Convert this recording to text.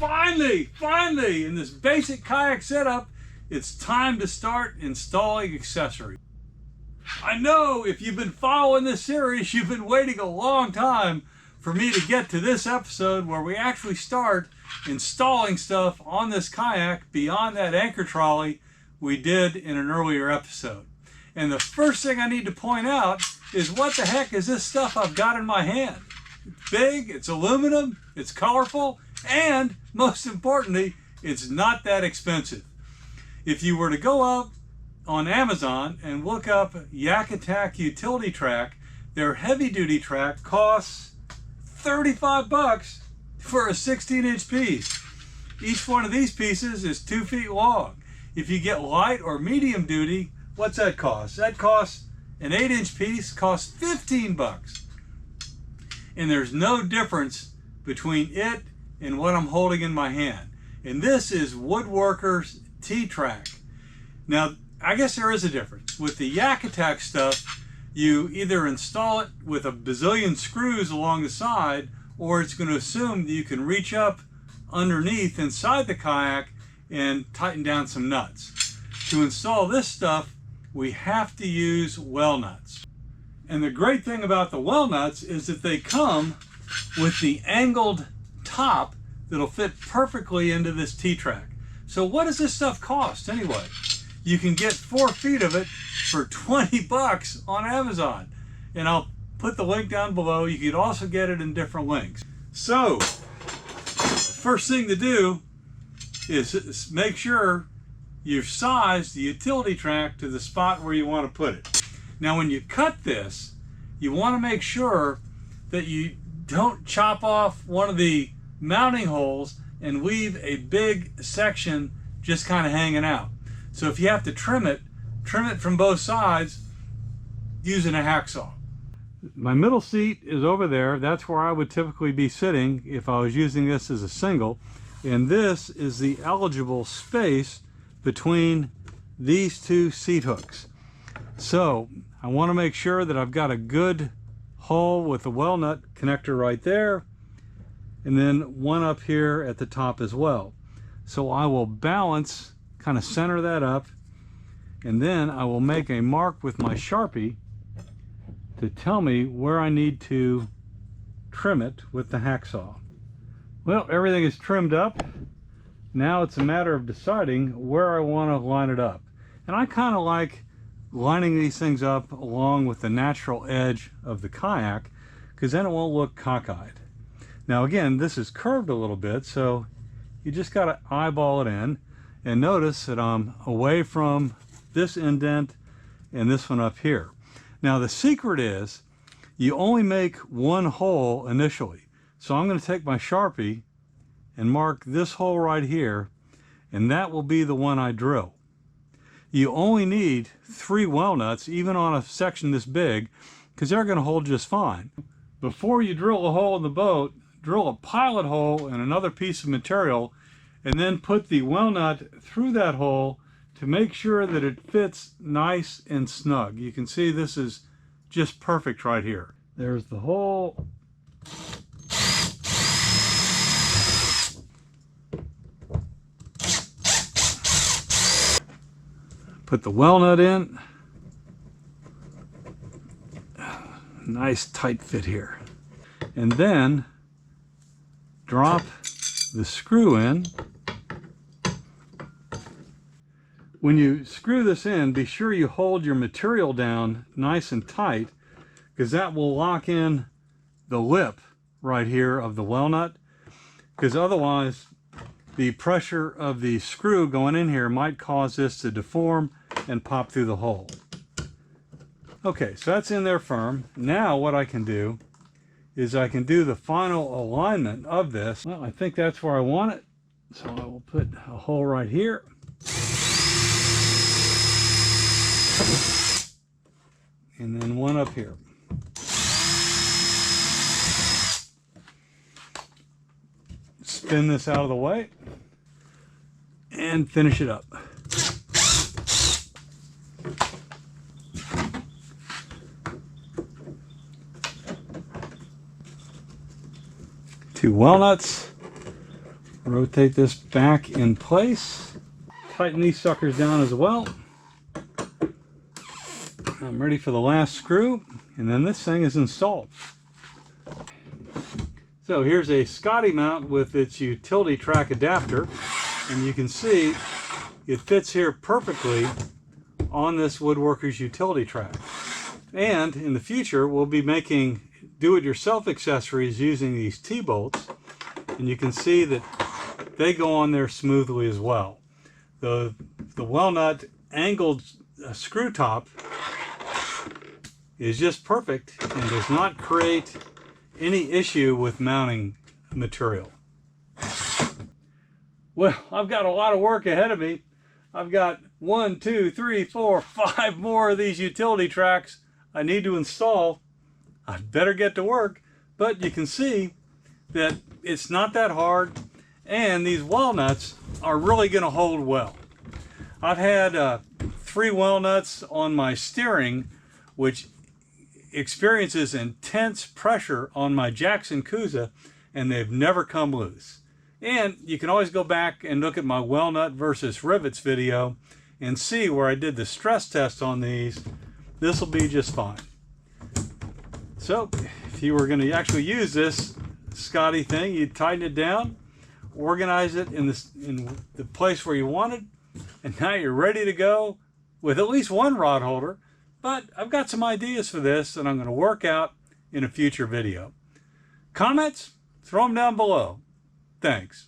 Finally, in this basic kayak setup, it's time to start installing accessories. I know if you've been following this series, you've been waiting a long time for me to get to this episode where we actually start installing stuff on this kayak beyond that anchor trolley we did in an earlier episode. And the first thing I need to point out is what the heck is this stuff I've got in my hand? It's big, it's aluminum, it's colorful, and most importantly, it's not that expensive. If you were to go up on Amazon and look up Yakattack utility track, their heavy duty track costs 35 bucks for a 16-inch piece. Each one of these pieces is 2 feet long. If you get light or medium duty, what's that cost? That costs an 8-inch piece, costs 15 bucks. And there's no difference between it and what I'm holding in my hand. And this is Woodworker's T-Track. Now, I guess there is a difference. With the Yakattack stuff, you either install it with a bazillion screws along the side, or it's going to assume that you can reach up underneath inside the kayak and tighten down some nuts. To install this stuff, we have to use well nuts. And the great thing about the well nuts is that they come with the angled top that'll fit perfectly into this T-Track. So what does this stuff cost anyway? You can get 4 feet of it for 20 bucks on Amazon. And I'll put the link down below. You can also get it in different links. So, first thing to do is make sure you've sized the utility track to the spot where you want to put it. Now when you cut this, you want to make sure that you don't chop off one of the mounting holes and leave a big section just kind of hanging out. So if you have to trim it from both sides using a hacksaw. My middle seat is over there. That's where I would typically be sitting if I was using this as a single. And this is the eligible space between these two seat hooks. So I want to make sure that I've got a good hole with the well nut connector right there, and then one up here at the top as well. So I will balance, kind of center that up, and then I will make a mark with my Sharpie to tell me where I need to trim it with the hacksaw. Well, everything is trimmed up. Now it's a matter of deciding where I want to line it up. And I kind of like lining these things up along with the natural edge of the kayak, because then it won't look cockeyed. Now again, this is curved a little bit, so you just got to eyeball it in. And notice that I'm away from this indent and this one up here. Now the secret is you only make one hole initially. So I'm going to take my Sharpie and mark this hole right here, and that will be the one I drill. You only need 3 well nuts, even on a section this big, because they're going to hold just fine. Before you drill a hole in the boat, drill a pilot hole in another piece of material, and then put the well nut through that hole to make sure that it fits nice and snug. You can see this is just perfect right here. There's the hole. Put the well nut in. Nice tight fit here. And then drop the screw in. When you screw this in, be sure you hold your material down nice and tight, because that will lock in the lip right here of the well nut, because otherwise the pressure of the screw going in here might cause this to deform and pop through the hole. Okay, so that's in there firm. Now what I can do is I can do the final alignment of this. Well, I think that's where I want it, so I will put a hole right here. And then one up here. Spin this out of the way and finish it up. Two walnuts, Rotate this back in place. Tighten these suckers down as well. I'm ready for the last screw, and then this thing is installed. So here's a Scotty mount with its utility track adapter, and you can see it fits here perfectly on this woodworker's utility track. And in the future, we'll be making do-it-yourself accessories using these T-bolts, and you can see that they go on there smoothly as well. The walnut angled screw top is just perfect and does not create any issue with mounting material. Well, I've got a lot of work ahead of me. I've got 1, 2, 3, 4, 5 more of these utility tracks I need to install. I'd better get to work, but you can see that it's not that hard, and these walnuts are really going to hold well. I've had 3 walnuts on my steering, which experiences intense pressure on my Jackson Kuza, and they've never come loose. And you can always go back and look at my walnut versus rivets video and see where I did the stress test on these. This will be just fine. So if you were going to actually use this Scotty thing, you'd tighten it down, organize it in the place where you wanted, and now you're ready to go with at least one rod holder. But I've got some ideas for this that I'm going to work out in a future video. Comments? Throw them down below. Thanks.